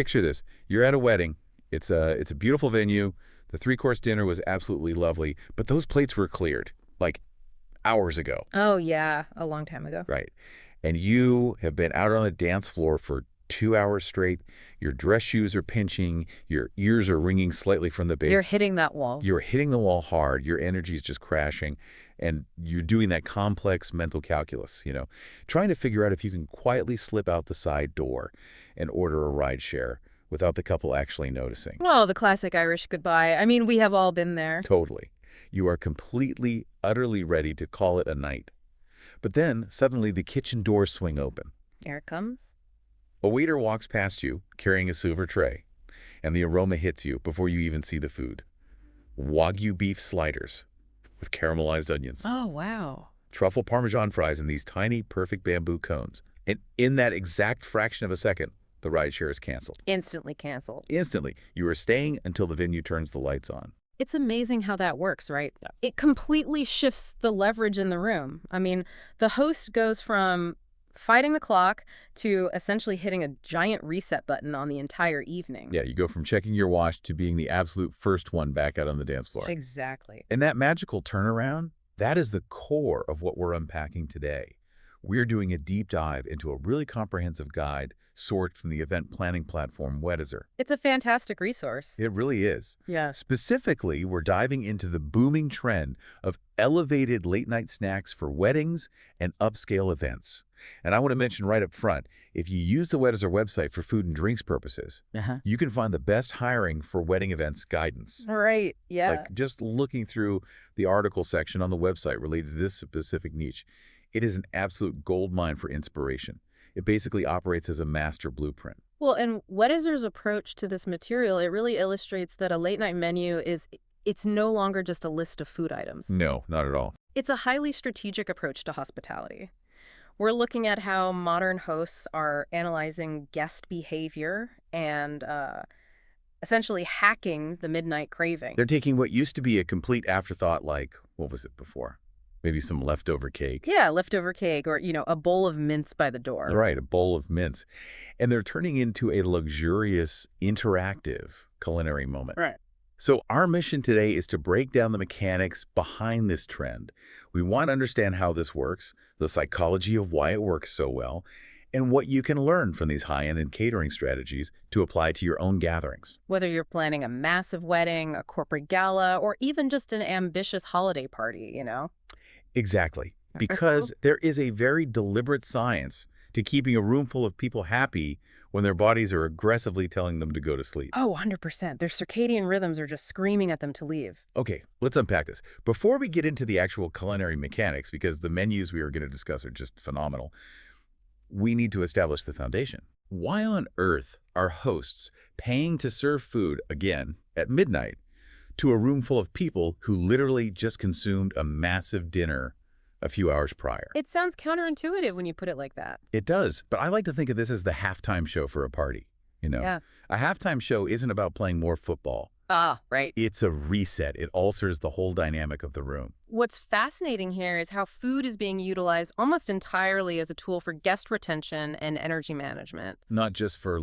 picture this. You're at a wedding. It's a beautiful venue. The three-course dinner was absolutely lovely, but those plates were cleared, like hours ago. Oh, yeah, a long time ago. Right. And you have been out on the dance floor for 2 hours straight. Your dress shoes are pinching. Your ears are ringing slightly from the bass. You're hitting that wall. You're hitting the wall hard. Your energy is just crashing. And you're doing that complex mental calculus, trying to figure out if you can quietly slip out the side door and order a ride share without the couple actually noticing. Well, the classic Irish goodbye. I mean, we have all been there. Totally. You are completely, utterly ready to call it a night. But then, suddenly, the kitchen doors swing open. Here it comes. A waiter walks past you, carrying a silver tray, and the aroma hits you before you even see the food. Wagyu beef sliders with caramelized onions. Oh, wow. Truffle Parmesan fries in these tiny, perfect bamboo cones. And in that exact fraction of a second, the rideshare is canceled. Instantly canceled. Instantly. You are staying until the venue turns the lights on. It's amazing how that works, right? It completely shifts the leverage in the room. I mean, the host goes from fighting the clock to essentially hitting a giant reset button on the entire evening. Yeah, you go from checking your watch to being the absolute first one back out on the dance floor. Exactly. And that magical turnaround, that is the core of what we're unpacking today. We're doing a deep dive into a really comprehensive guide sourced from the event planning platform Weddizer. It's a fantastic resource. It really is. Yeah. Specifically, we're diving into the booming trend of elevated late-night snacks for weddings and upscale events. And I want to mention right up front, if you use the Weddizer website for food and drinks purposes, you can find the best hiring for wedding events guidance. Right, yeah. Like just looking through the article section on the website related to this specific niche, it is an absolute goldmine for inspiration. It basically operates as a master blueprint. Well, and Weddizer's approach to this material, it really illustrates that a late-night menu it's no longer just a list of food items. No, not at all. It's a highly strategic approach to hospitality. We're looking at how modern hosts are analyzing guest behavior and essentially hacking the midnight craving. They're taking what used to be a complete afterthought like, what was it before? Maybe some leftover cake. Yeah, leftover cake or, a bowl of mince by the door. Right, a bowl of mince. And they're turning into a luxurious, interactive culinary moment. Right. So our mission today is to break down the mechanics behind this trend. We want to understand how this works, the psychology of why it works so well, and what you can learn from these high-end and catering strategies to apply to your own gatherings. Whether you're planning a massive wedding, a corporate gala, or even just an ambitious holiday party, Exactly. Because there is a very deliberate science to keeping a room full of people happy when their bodies are aggressively telling them to go to sleep. Oh, 100%. Their circadian rhythms are just screaming at them to leave. Okay, let's unpack this. Before we get into the actual culinary mechanics, because the menus we are going to discuss are just phenomenal, we need to establish the foundation. Why on earth are hosts paying to serve food, again, at midnight, to a room full of people who literally just consumed a massive dinner a few hours prior? It sounds counterintuitive when you put it like that. It does, but I like to think of this as the halftime show for a party. Yeah. A halftime show isn't about playing more football. Ah, right. It's a reset. It alters the whole dynamic of the room. What's fascinating here is how food is being utilized almost entirely as a tool for guest retention and energy management. Not just for,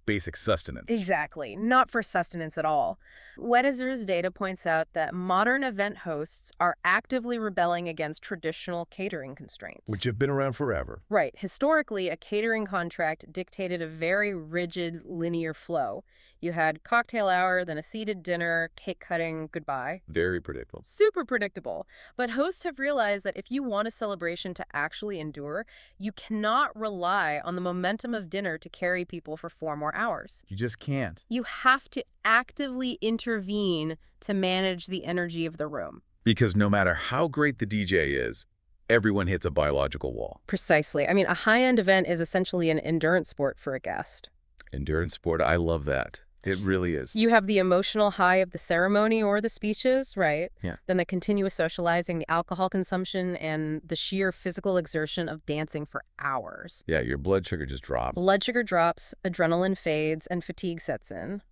basic sustenance. Exactly. Not for sustenance at all. Weddizer's data points out that modern event hosts are actively rebelling against traditional catering constraints. Which have been around forever. Right. Historically, a catering contract dictated a very rigid, linear flow. You had cocktail hour, then a seated dinner, cake cutting, goodbye. Very predictable. Super predictable. But hosts have realized that if you want a celebration to actually endure, you cannot rely on the momentum of dinner to carry people for 4 more hours. You just can't. You have to actively intervene to manage the energy of the room. Because no matter how great the DJ is, everyone hits a biological wall. Precisely. I mean, a high-end event is essentially an endurance sport for a guest. Endurance sport, I love that. It really is. You have the emotional high of the ceremony or the speeches, right? Yeah. Then the continuous socializing, the alcohol consumption, and the sheer physical exertion of dancing for hours. Yeah, your blood sugar just drops. Blood sugar drops, adrenaline fades, and fatigue sets in.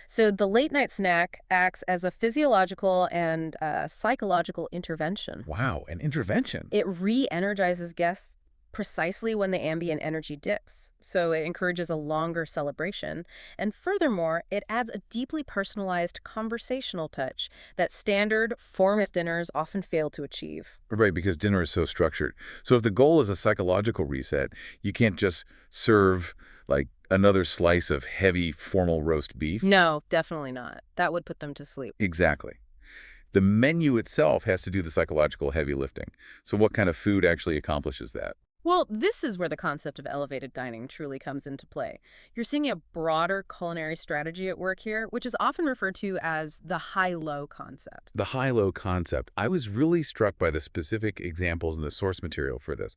So the late-night snack acts as a physiological and psychological intervention. Wow, an intervention. It re-energizes guests precisely when the ambient energy dips, so it encourages a longer celebration. And furthermore, it adds a deeply personalized conversational touch that standard formal dinners often fail to achieve. Right, because dinner is so structured. So if the goal is a psychological reset, you can't just serve like another slice of heavy formal roast beef. No, definitely not. That would put them to sleep. Exactly. The menu itself has to do the psychological heavy lifting. So what kind of food actually accomplishes that? Well, this is where the concept of elevated dining truly comes into play. You're seeing a broader culinary strategy at work here, which is often referred to as the high-low concept. The high-low concept. I was really struck by the specific examples in the source material for this.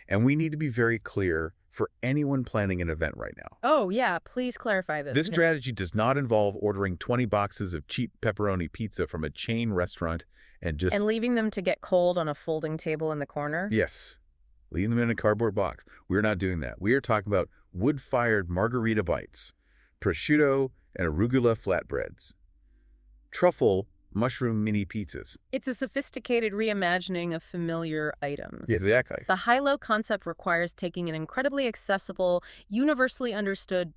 And we need to be very clear for anyone planning an event right now. Oh, yeah, please clarify this. This strategy does not involve ordering 20 boxes of cheap pepperoni pizza from a chain restaurant and just... And leaving them to get cold on a folding table in the corner? Yes. Leave them in a cardboard box. We're not doing that. We are talking about wood-fired margarita bites, prosciutto and arugula flatbreads, truffle mushroom mini pizzas. It's a sophisticated reimagining of familiar items. Exactly. The high-low concept requires taking an incredibly accessible, universally understood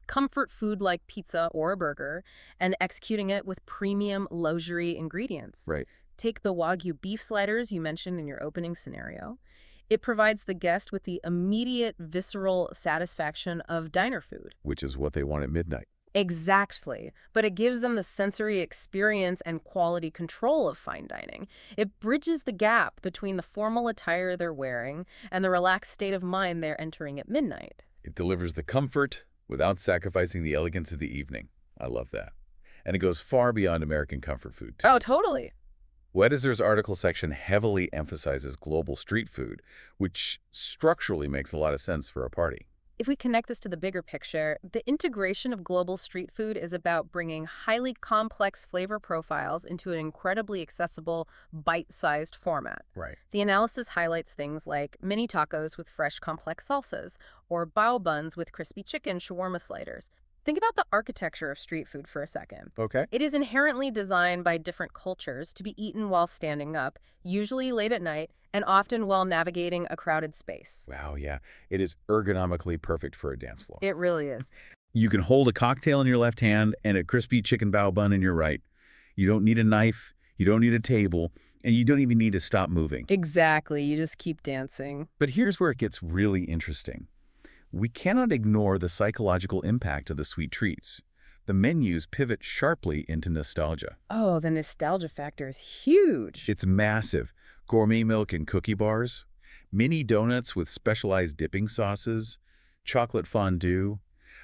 comfort food like pizza or a burger and executing it with premium luxury ingredients. Right. Take the Wagyu beef sliders you mentioned in your opening scenario. It provides the guest with the immediate visceral satisfaction of diner food. Which is what they want at midnight. Exactly. But it gives them the sensory experience and quality control of fine dining. It bridges the gap between the formal attire they're wearing and the relaxed state of mind they're entering at midnight. It delivers the comfort without sacrificing the elegance of the evening. I love that. And it goes far beyond American comfort food, too. Oh, totally. Weddizer's article section heavily emphasizes global street food, which structurally makes a lot of sense for a party. If we connect this to the bigger picture, the integration of global street food is about bringing highly complex flavor profiles into an incredibly accessible, bite-sized format. Right. The analysis highlights things like mini tacos with fresh, complex salsas, or bao buns with crispy chicken shawarma sliders. Think about the architecture of street food for a second. Okay. It is inherently designed by different cultures to be eaten while standing up, usually late at night, and often while navigating a crowded space. Wow, yeah. It is ergonomically perfect for a dance floor. It really is. You can hold a cocktail in your left hand and a crispy chicken bao bun in your right. You don't need a knife, you don't need a table, and you don't even need to stop moving. Exactly. You just keep dancing. But here's where it gets really interesting. We cannot ignore the psychological impact of the sweet treats. The menus pivot sharply into nostalgia. Oh, the nostalgia factor is huge. It's massive. Gourmet milk and cookie bars, mini donuts with specialized dipping sauces, chocolate fondue.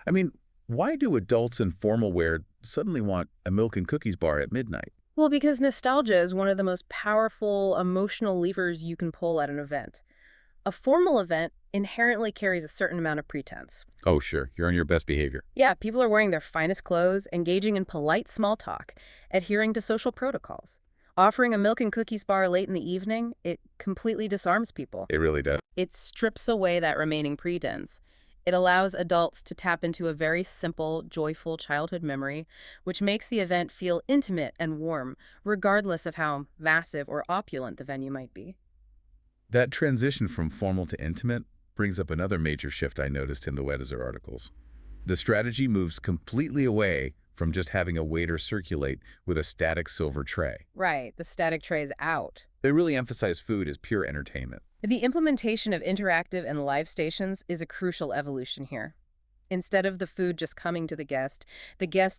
I mean, why do adults in formal wear suddenly want a milk and cookies bar at midnight? Well, because nostalgia is one of the most powerful emotional levers you can pull at an event. A formal event inherently carries a certain amount of pretense. Oh, sure. You're on your best behavior. Yeah, people are wearing their finest clothes, engaging in polite small talk, adhering to social protocols. Offering a milk and cookies bar late in the evening, it completely disarms people. It really does. It strips away that remaining pretense. It allows adults to tap into a very simple, joyful childhood memory, which makes the event feel intimate and warm, regardless of how massive or opulent the venue might be. That transition from formal to intimate brings up another major shift I noticed in the Weddizer articles. The strategy moves completely away from just having a waiter circulate with a static silver tray. Right, the static tray is out. They really emphasize food as pure entertainment. The implementation of interactive and live stations is a crucial evolution here. Instead of the food just coming to the guest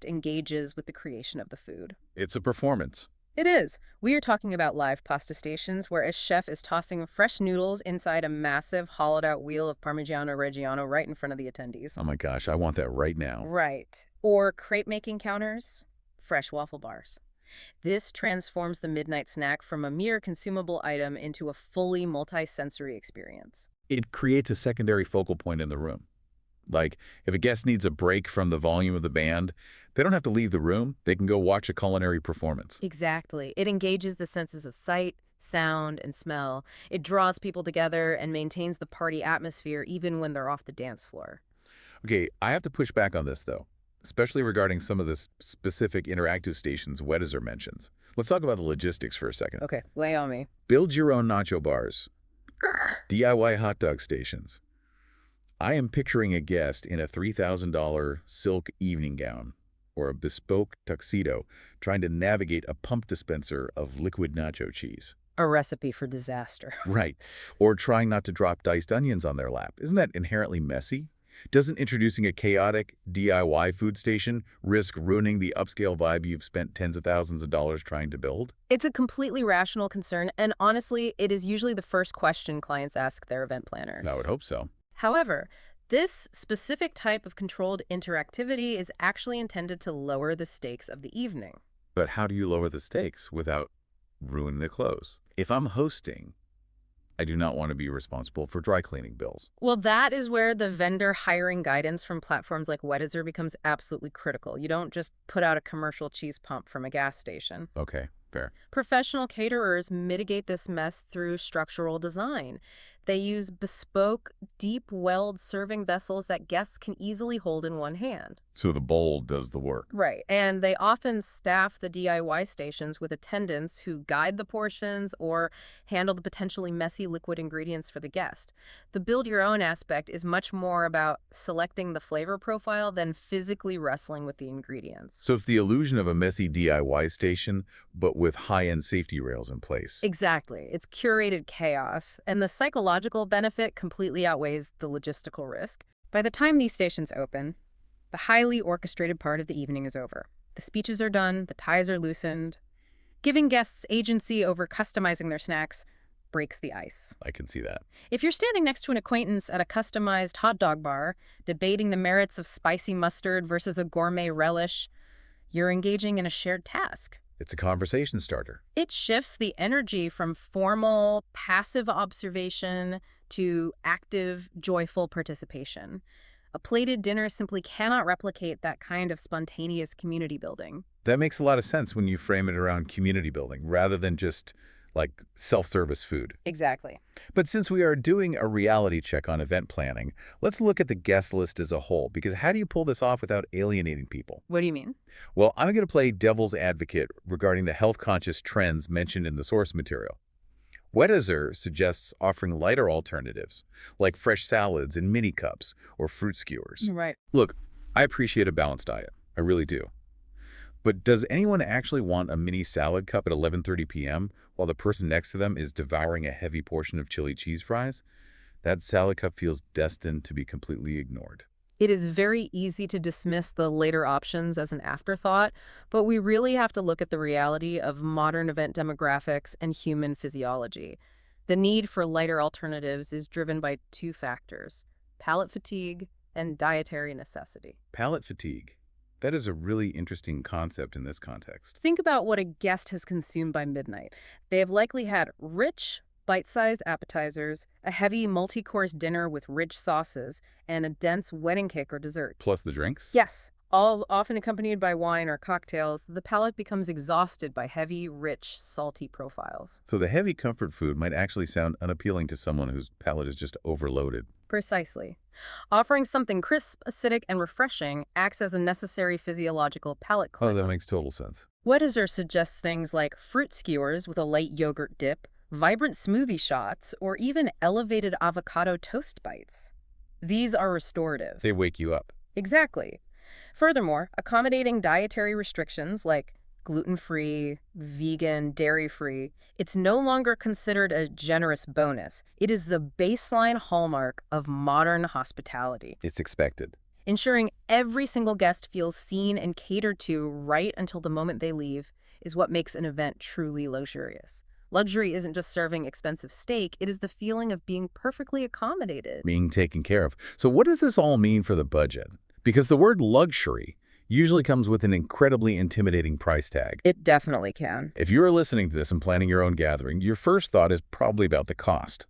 engages with the creation of the food. It's a performance. It is. We are talking about live pasta stations where a chef is tossing fresh noodles inside a massive hollowed-out wheel of Parmigiano Reggiano right in front of the attendees. Oh my gosh, I want that right now. Right. Or crepe-making counters, fresh waffle bars. This transforms the midnight snack from a mere consumable item into a fully multi-sensory experience. It creates a secondary focal point in the room. Like, if a guest needs a break from the volume of the band, they don't have to leave the room. They can go watch a culinary performance. Exactly. It engages the senses of sight, sound, and smell. It draws people together and maintains the party atmosphere even when they're off the dance floor. Okay, I have to push back on this, though, especially regarding some of the specific interactive stations Weddizer mentions. Let's talk about the logistics for a second. Okay, lay on me. Build your own nacho bars. DIY hot dog stations. I am picturing a guest in a $3,000 silk evening gown or a bespoke tuxedo trying to navigate a pump dispenser of liquid nacho cheese. A recipe for disaster. Right. Or trying not to drop diced onions on their lap. Isn't that inherently messy? Doesn't introducing a chaotic DIY food station risk ruining the upscale vibe you've spent tens of thousands of dollars trying to build? It's a completely rational concern, and honestly, it is usually the first question clients ask their event planners. I would hope so. However, this specific type of controlled interactivity is actually intended to lower the stakes of the evening. But how do you lower the stakes without ruining the clothes? If I'm hosting, I do not want to be responsible for dry cleaning bills. Well, that is where the vendor hiring guidance from platforms like Weddizer becomes absolutely critical. You don't just put out a commercial cheese pump from a gas station. Okay, fair. Professional caterers mitigate this mess through structural design. They use bespoke, deep-welled serving vessels that guests can easily hold in one hand. So the bowl does the work. Right, and they often staff the DIY stations with attendants who guide the portions or handle the potentially messy liquid ingredients for the guest. The build-your-own aspect is much more about selecting the flavor profile than physically wrestling with the ingredients. So it's the illusion of a messy DIY station, but with high-end safety rails in place. Exactly. It's curated chaos, and the psychological benefit completely outweighs the logistical risk. By the time these stations open, the highly orchestrated part of the evening is over. The speeches are done, the ties are loosened. Giving guests agency over customizing their snacks breaks the ice. I can see that. If you're standing next to an acquaintance at a customized hot dog bar, debating the merits of spicy mustard versus a gourmet relish, you're engaging in a shared task. It's a conversation starter. It shifts the energy from formal, passive observation to active, joyful participation. A plated dinner simply cannot replicate that kind of spontaneous community building. That makes a lot of sense when you frame it around community building rather than just like self-service food. Exactly. But since we are doing a reality check on event planning, let's look at the guest list as a whole, because how do you pull this off without alienating people? What do you mean? Well, I'm going to play devil's advocate regarding the health-conscious trends mentioned in the source material. Weddizer suggests offering lighter alternatives, like fresh salads in mini cups or fruit skewers. Right. Look, I appreciate a balanced diet. I really do. But does anyone actually want a mini salad cup at 11:30 p.m. while the person next to them is devouring a heavy portion of chili cheese fries? That salad cup feels destined to be completely ignored. It is very easy to dismiss the later options as an afterthought, but we really have to look at the reality of modern event demographics and human physiology. The need for lighter alternatives is driven by two factors: palate fatigue and dietary necessity. Palate fatigue. That is a really interesting concept in this context. Think about what a guest has consumed by midnight. They have likely had rich, bite-sized appetizers, a heavy multi-course dinner with rich sauces, and a dense wedding cake or dessert. Plus the drinks? Yes, all often accompanied by wine or cocktails, the palate becomes exhausted by heavy, rich, salty profiles. So the heavy comfort food might actually sound unappealing to someone whose palate is just overloaded. Precisely. Offering something crisp, acidic, and refreshing acts as a necessary physiological palate Oh, cleanser. that makes total sense. Weddizer suggests things like fruit skewers with a light yogurt dip, vibrant smoothie shots, or even elevated avocado toast bites. These are restorative. They wake you up. Exactly. Furthermore, accommodating dietary restrictions like gluten-free, vegan, dairy-free, it's no longer considered a generous bonus. It is the baseline hallmark of modern hospitality. It's expected. Ensuring every single guest feels seen and catered to right until the moment they leave is what makes an event truly luxurious. Luxury isn't just serving expensive steak, it is the feeling of being perfectly accommodated. Being taken care of. So what does this all mean for the budget? Because the word luxury usually comes with an incredibly intimidating price tag. It definitely can. If you're listening to this and planning your own gathering, your first thought is probably about the cost.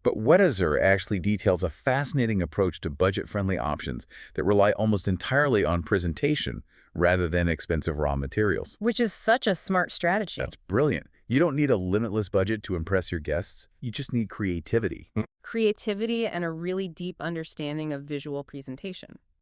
But Weddizer actually details a fascinating approach to budget-friendly options that rely almost entirely on presentation rather than expensive raw materials. Which is such a smart strategy. That's brilliant. You don't need a limitless budget to impress your guests. You just need creativity. Creativity and a really deep understanding of visual presentation.